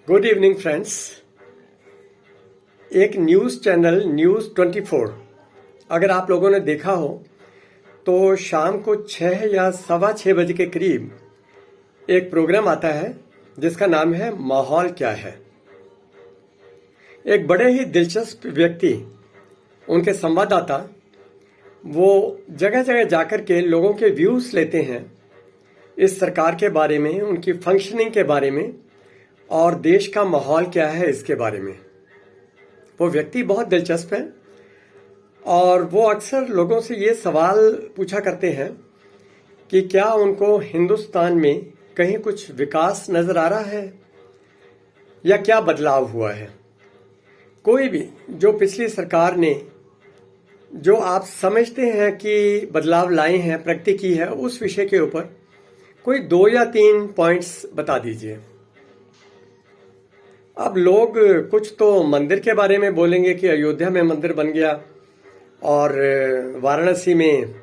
Good evening friends. एक news channel news 24 अगर आप लोगों ने देखा हो तो शाम को 6 या सवा 6 बजे के करीब एक प्रोग्राम आता है जिसका नाम है माहौल क्या है। एक बड़े ही दिलचस्प व्यक्ति, उनके संवाददाता, वो जगह जगह जाकर के लोगों के व्यूज़ लेते हैं इस सरकार के बारे में, उनकी फंक्शनिंग के बारे में और देश का माहौल क्या है इसके बारे में। वो व्यक्ति बहुत दिलचस्प है और वो अक्सर लोगों से ये सवाल पूछा करते हैं कि क्या उनको हिंदुस्तान में कहीं कुछ विकास नजर आ रहा है या क्या बदलाव हुआ है। कोई भी जो पिछली सरकार ने जो आप समझते हैं कि बदलाव लाए हैं, प्रगति की है, उस विषय के ऊपर कोई 2 या 3 पॉइंट्स बता दीजिए। अब लोग कुछ तो मंदिर के बारे में बोलेंगे कि अयोध्या में मंदिर बन गया और वाराणसी में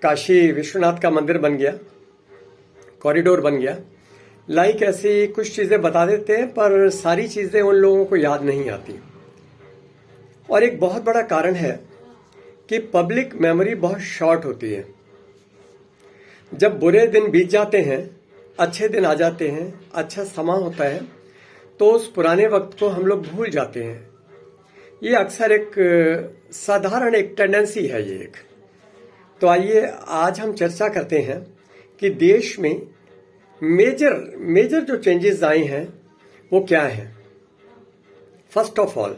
काशी विश्वनाथ का मंदिर बन गया, कॉरिडोर बन गया। लाइक ऐसी कुछ चीज़ें बता देते हैं, पर सारी चीज़ें उन लोगों को याद नहीं आती। और एक बहुत बड़ा कारण है कि पब्लिक मेमोरी बहुत शॉर्ट होती है। जब बुरे दिन बीत जाते हैं, अच्छे दिन आ जाते हैं, अच्छा समा होता है, तो उस पुराने वक्त को हम लोग भूल जाते हैं। ये अक्सर एक साधारण एक टेंडेंसी है ये एक। तो आइए आज हम चर्चा करते हैं कि देश में मेजर जो चेंजेस आए हैं वो क्या हैं। फर्स्ट ऑफ ऑल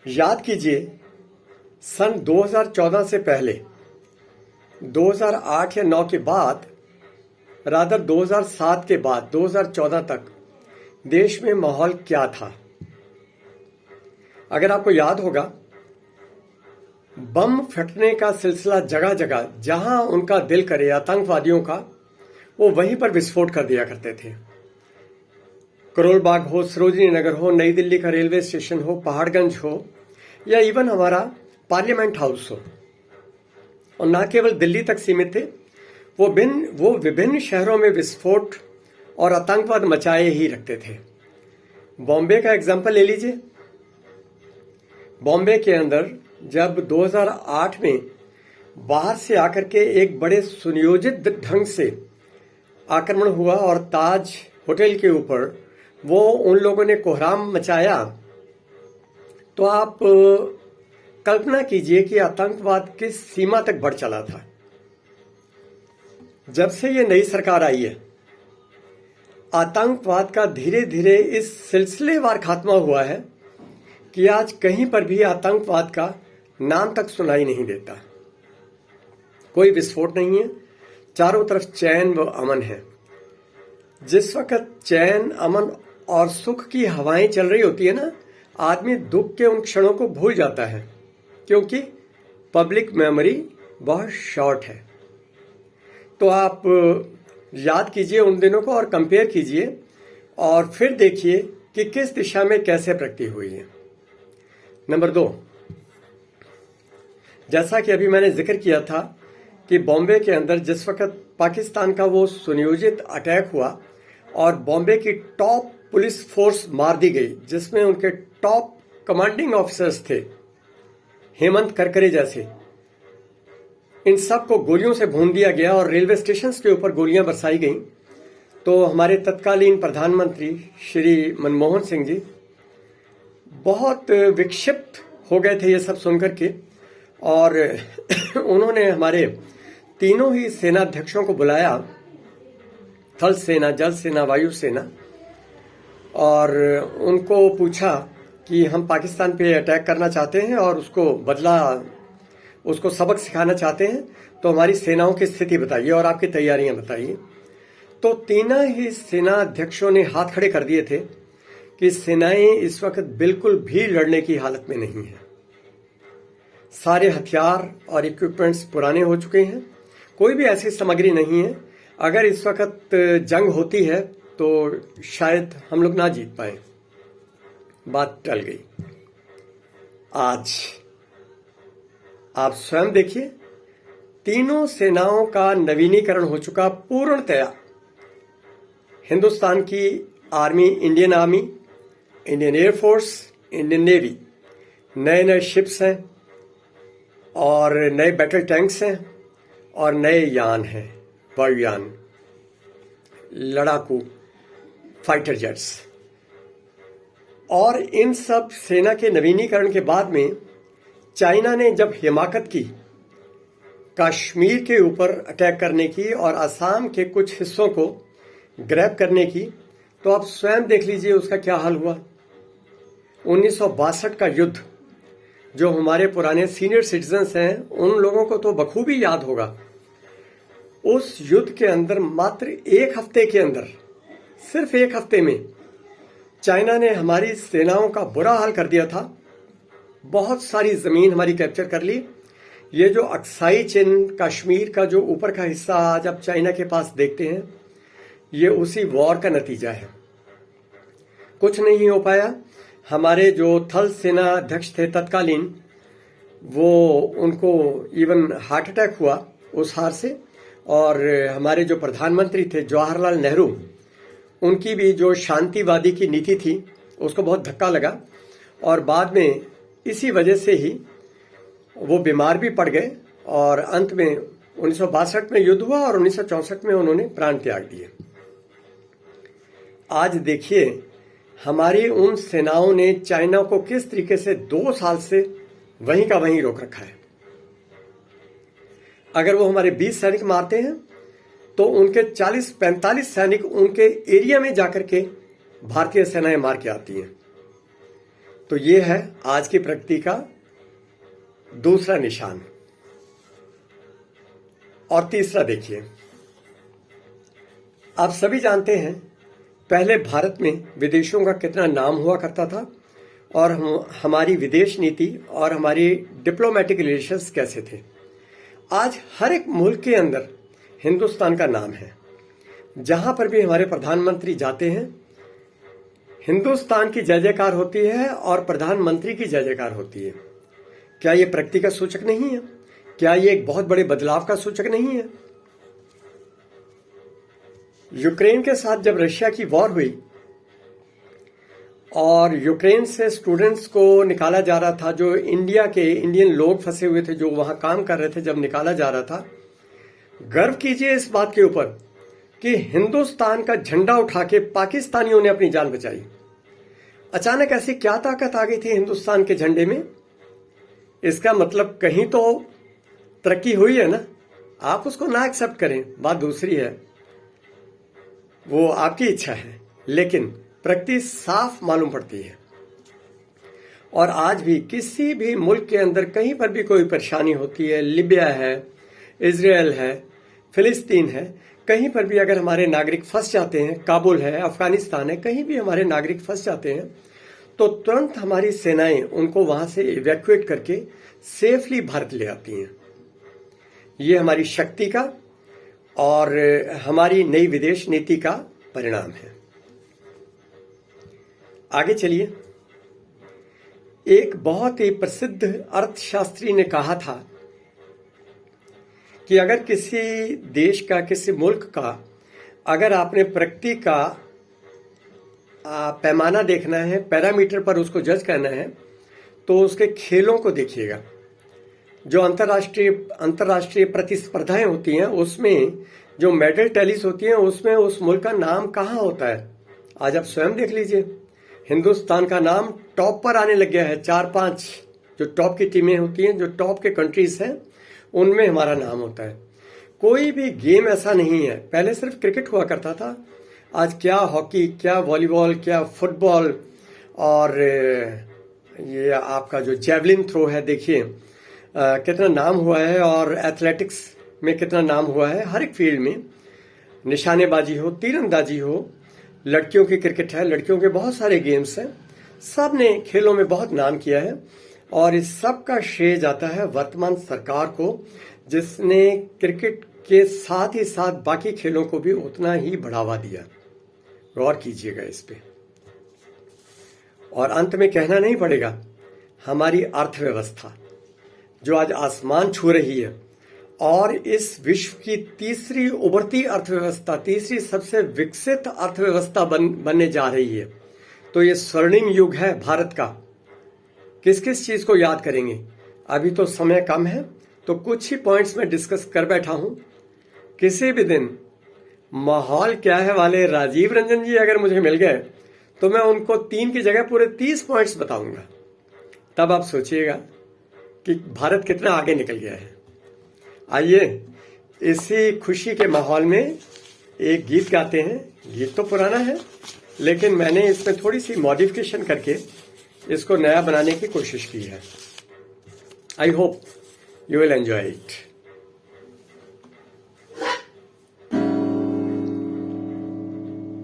याद कीजिए, सन 2014 से पहले 2008 या 9 के बाद, रादर 2007 के बाद 2014 तक देश में माहौल क्या था। अगर आपको याद होगा, बम फटने का सिलसिला जगह जगह, जहां उनका दिल करे आतंकवादियों का, वो वहीं पर विस्फोट कर दिया करते थे। करोल बाग हो, सरोजनी नगर हो, नई दिल्ली का रेलवे स्टेशन हो, पहाड़गंज हो, या इवन हमारा पार्लियामेंट हाउस हो। और ना केवल दिल्ली तक सीमित थे, वो विभिन्न शहरों में विस्फोट और आतंकवाद मचाए ही रखते थे। बॉम्बे का एग्जाम्पल ले लीजिए। बॉम्बे के अंदर जब 2008 में बाहर से आकर के एक बड़े सुनियोजित ढंग से आक्रमण हुआ और ताज होटल के ऊपर वो उन लोगों ने कोहराम मचाया, तो आप कल्पना कीजिए कि आतंकवाद किस सीमा तक बढ़ चला था। जब से ये नई सरकार आई है, आतंकवाद का धीरे धीरे इस सिलसिलेवार खात्मा हुआ है कि आज कहीं पर भी आतंकवाद का नाम तक सुनाई नहीं देता। कोई विस्फोट नहीं है, चारों तरफ चैन व अमन है। जिस वक्त चैन, अमन और सुख की हवाएं चल रही होती है ना, आदमी दुख के उन क्षणों को भूल जाता है, क्योंकि पब्लिक मेमोरी बहुत शॉर्ट है। तो आप याद कीजिए उन दिनों को और कंपेयर कीजिए और फिर देखिए कि किस दिशा में कैसे प्रगति हुई है। नंबर 2, जैसा कि अभी मैंने जिक्र किया था कि बॉम्बे के अंदर जिस वक्त पाकिस्तान का वो सुनियोजित अटैक हुआ और बॉम्बे की टॉप पुलिस फोर्स मार दी गई, जिसमें उनके टॉप कमांडिंग ऑफिसर्स थे, हेमंत करकरे जैसे, इन सब को गोलियों से भून दिया गया और रेलवे स्टेशन के ऊपर गोलियां बरसाई गईं। तो हमारे तत्कालीन प्रधानमंत्री श्री मनमोहन सिंह जी बहुत विक्षिप्त हो गए थे ये सब सुनकर के, और उन्होंने हमारे तीनों ही सेनाध्यक्षों को बुलाया, थल सेना, जल सेना, वायु सेना, और उनको पूछा कि हम पाकिस्तान पे अटैक करना चाहते हैं और उसको सबक सिखाना चाहते हैं, तो हमारी सेनाओं की स्थिति बताइए और आपकी तैयारियां बताइए। तो तीनों ही सेना अध्यक्षों ने हाथ खड़े कर दिए थे कि सेनाएं इस वक्त बिल्कुल भी लड़ने की हालत में नहीं है। सारे हथियार और इक्विपमेंट्स पुराने हो चुके हैं, कोई भी ऐसी सामग्री नहीं है। अगर इस वक्त जंग होती है तो शायद हम लोग ना जीत पाए। बात टल गई। आज आप स्वयं देखिए, तीनों सेनाओं का नवीनीकरण हो चुका पूर्णतया। हिंदुस्तान की army, Indian army, Indian air force, Indian navy, नए नए शिप्स हैं और नए बैटल टैंक्स हैं और नए यान हैं, वायुयान, लड़ाकू फाइटर जेट्स। और इन सब सेना के नवीनीकरण के बाद में चाइना ने जब हिमाकत की कश्मीर के ऊपर अटैक करने की और असम के कुछ हिस्सों को ग्रैब करने की, तो आप स्वयं देख लीजिए उसका क्या हाल हुआ। 1962 का युद्ध, जो हमारे पुराने सीनियर सिटीजन्स हैं उन लोगों को तो बखूबी याद होगा। उस युद्ध के अंदर मात्र एक हफ्ते के अंदर, सिर्फ एक हफ्ते में चाइना ने हमारी सेनाओं का बुरा हाल कर दिया था। बहुत सारी जमीन हमारी कैप्चर कर ली। ये जो अक्साई चिन, कश्मीर का जो ऊपर का हिस्सा आज आप चाइना के पास देखते हैं, ये उसी वॉर का नतीजा है। कुछ नहीं हो पाया। हमारे जो थल सेना अध्यक्ष थे तत्कालीन, वो उनको इवन हार्ट अटैक हुआ उस हार से। और हमारे जो प्रधानमंत्री थे जवाहरलाल नेहरू, उनकी भी जो शांतिवादी की नीति थी उसको बहुत धक्का लगा और बाद में इसी वजह से ही वो बीमार भी पड़ गए और अंत में 1962 में युद्ध हुआ और 1964 में उन्होंने प्राण त्याग दिए। आज देखिए हमारी उन सेनाओं ने चाइना को किस तरीके से 2 साल से वहीं का वहीं रोक रखा है। अगर वो हमारे 20 सैनिक मारते हैं तो उनके 40-45 सैनिक उनके एरिया में जाकर के भारतीय सेनाएं मार के आती हैं। तो ये है आज की प्रगति का दूसरा निशान। और तीसरा देखिए, आप सभी जानते हैं पहले भारत में विदेशों का कितना नाम हुआ करता था और हमारी विदेश नीति और हमारी डिप्लोमेटिक रिलेशंस कैसे थे। आज हर एक मुल्क के अंदर हिंदुस्तान का नाम है। जहां पर भी हमारे प्रधानमंत्री जाते हैं, हिंदुस्तान की जय जयकार होती है और प्रधानमंत्री की जय जयकार होती है। क्या ये प्रगति का सूचक नहीं है? क्या ये एक बहुत बड़े बदलाव का सूचक नहीं है? यूक्रेन के साथ जब रशिया की वॉर हुई और यूक्रेन से स्टूडेंट्स को निकाला जा रहा था, जो इंडियन लोग फंसे हुए थे जो वहां काम कर रहे थे, जब निकाला जा रहा था, गर्व कीजिए इस बात के ऊपर कि हिंदुस्तान का झंडा उठा के पाकिस्तानियों ने अपनी जान बचाई। अचानक ऐसी क्या ताकत आ गई थी हिंदुस्तान के झंडे में? इसका मतलब कहीं तो तरक्की हुई है ना। आप उसको ना एक्सेप्ट करें, बात दूसरी है, वो आपकी इच्छा है, लेकिन प्रगति साफ मालूम पड़ती है। और आज भी किसी भी मुल्क के अंदर कहीं पर भी कोई परेशानी होती है, लिबिया है, इजराइल है, फिलिस्तीन है, कहीं पर भी अगर हमारे नागरिक फंस जाते हैं, काबुल है, अफगानिस्तान है, कहीं भी हमारे नागरिक फंस जाते हैं, तो तुरंत हमारी सेनाएं उनको वहां से इवैक्यूएट करके सेफली भारत ले आती हैं। ये हमारी शक्ति का और हमारी नई विदेश नीति का परिणाम है। आगे चलिए। एक बहुत ही प्रसिद्ध अर्थशास्त्री ने कहा था कि अगर किसी देश का, किसी मुल्क का, अगर आपने प्रगति का पैमाना देखना है, पैरामीटर पर उसको जज करना है, तो उसके खेलों को देखिएगा। जो अंतर्राष्ट्रीय प्रतिस्पर्धाएं होती हैं, उसमें जो मेडल टैलीज होती हैं, उसमें उस मुल्क का नाम कहाँ होता है। आज आप स्वयं देख लीजिए, हिंदुस्तान का नाम टॉप पर आने लग गया है। 4-5 जो टॉप की टीमें होती हैं, जो टॉप के कंट्रीज हैं, उनमें हमारा नाम होता है। कोई भी गेम ऐसा नहीं है, पहले सिर्फ क्रिकेट हुआ करता था, आज क्या हॉकी, क्या वॉलीबॉल, क्या फुटबॉल, और ये आपका जो जेवलिन थ्रो है, देखिए कितना नाम हुआ है, और एथलेटिक्स में कितना नाम हुआ है। हर एक फील्ड में, निशानेबाजी हो, तीरंदाजी हो, लड़कियों की क्रिकेट है, लड़कियों के बहुत सारे गेम्स हैं, सब ने खेलों में बहुत नाम किया है। और इस सब का श्रेय जाता है वर्तमान सरकार को, जिसने क्रिकेट के साथ ही साथ बाकी खेलों को भी उतना ही बढ़ावा दिया। गौर कीजिएगा इस पे। और अंत में कहना नहीं पड़ेगा, हमारी अर्थव्यवस्था जो आज आसमान छू रही है और इस विश्व की तीसरी उभरती अर्थव्यवस्था, तीसरी सबसे विकसित अर्थव्यवस्था बनने जा रही है। तो ये स्वर्णिम युग है भारत का। किस किस चीज को याद करेंगे? अभी तो समय कम है, तो कुछ ही पॉइंट्स में डिस्कस कर बैठा हूं। किसी भी दिन माहौल क्या है वाले राजीव रंजन जी अगर मुझे मिल गए तो मैं उनको 3 की जगह पूरे 30 पॉइंट्स बताऊंगा। तब आप सोचिएगा कि भारत कितना आगे निकल गया है। आइए इसी खुशी के माहौल में एक गीत गाते हैं। गीत तो पुराना है, लेकिन मैंने इसमें थोड़ी सी मॉडिफिकेशन करके इसको नया बनाने की कोशिश की है। I hope you will enjoy it.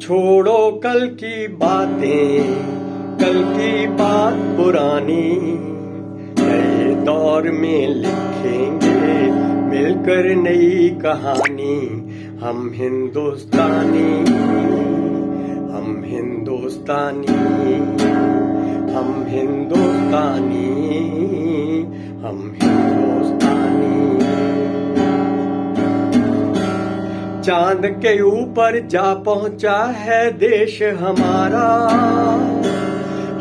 छोड़ो कल की बातें, कल की बात पुरानी, नए दौर में लिखेंगे मिलकर नई कहानी। हम हिंदुस्तानी, हम हिंदुस्तानी, हम हिंदुस्तानी, हम हिंदुस्तानी। चांद के ऊपर जा पहुंचा है देश हमारा,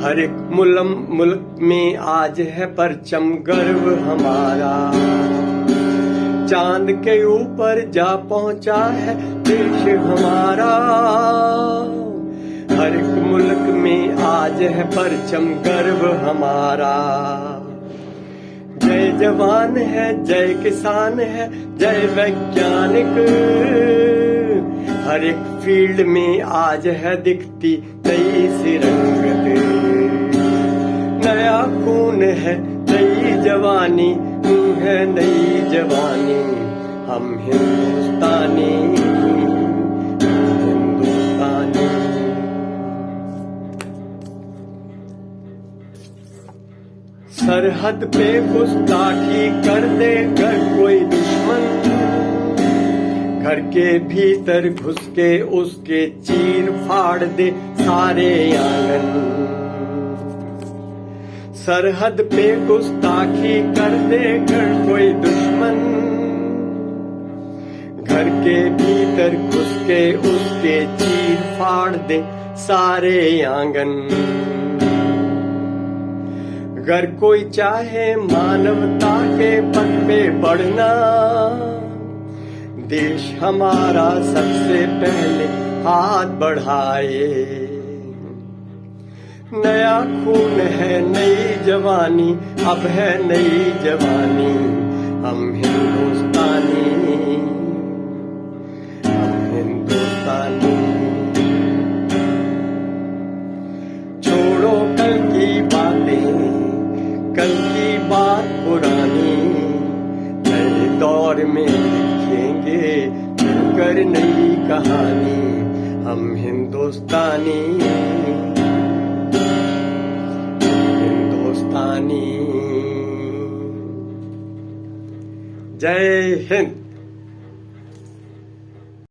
हर एक मुल्क में आज है परचम गर्व हमारा। चांद के ऊपर जा पहुंचा है देश हमारा, हर एक मुल्क में आज है परचम गर्व हमारा। जय जवान है, जय किसान है, जय वैज्ञानिक, हर एक फील्ड में आज है दिखती नई सी रंगत। नया खून है, नई जवानी है, नई जवानी। हम हिंदुस्तानी, हिंदुस्तानी। सरहद पे गुस्ताखी कर दे अगर कोई दुश्मन, घर के भीतर घुस के उसके चीर फाड़ दे सारे आंगन। सरहद पे गुस्ताखी कर दे अगर कोई दुश्मन, घर के भीतर घुस के उसके चीर फाड़ दे सारे आंगन। अगर कोई चाहे मानवता के पथ पे बढ़ना, देश हमारा सबसे पहले हाथ बढ़ाए। नया खून है, नई जवानी, अब है नई जवानी। हम हिंदुस्तानी, हम हिंदुस्तानी। छोड़ो कल की बातें, कल की बात पुरानी, नए दौर में लिखेंगे मिलकर नई कहानी। हम हिंदुस्तानी, हिंदुस्तानी। जय हिंद।